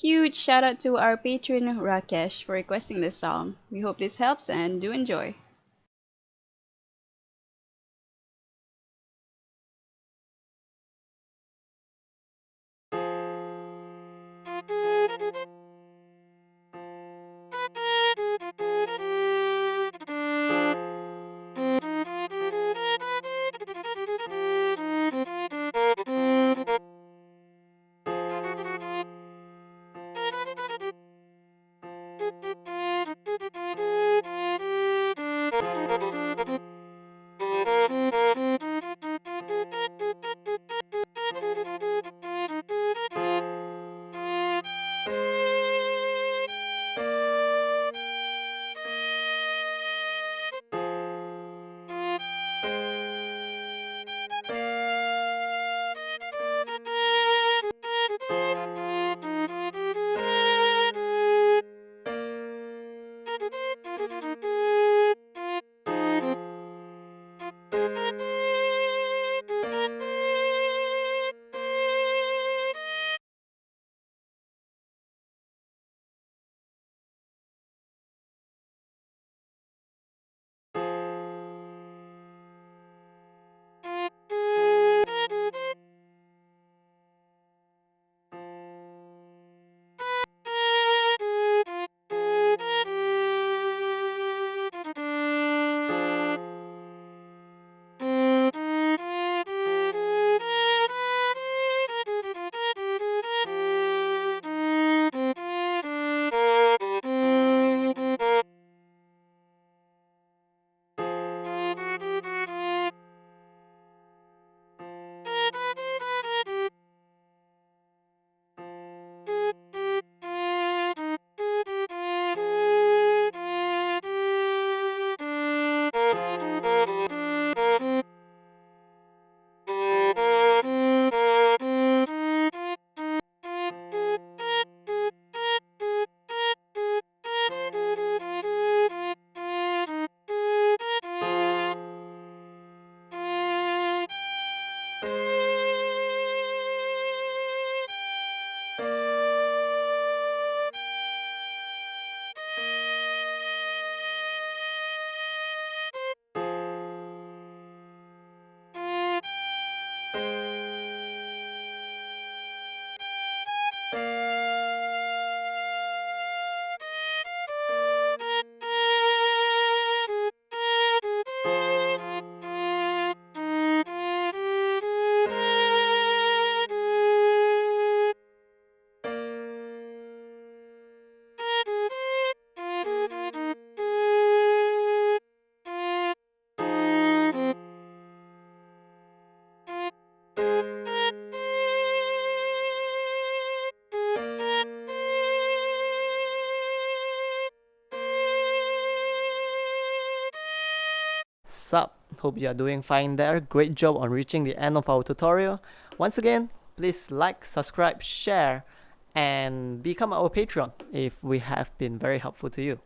Huge shout out to our patron Rakesh for requesting this song. We hope this helps and do enjoy. Sup, hope you are doing fine there. Great job on reaching the end of our tutorial. Once again, please like, subscribe, share, and become our patron if we have been very helpful to you.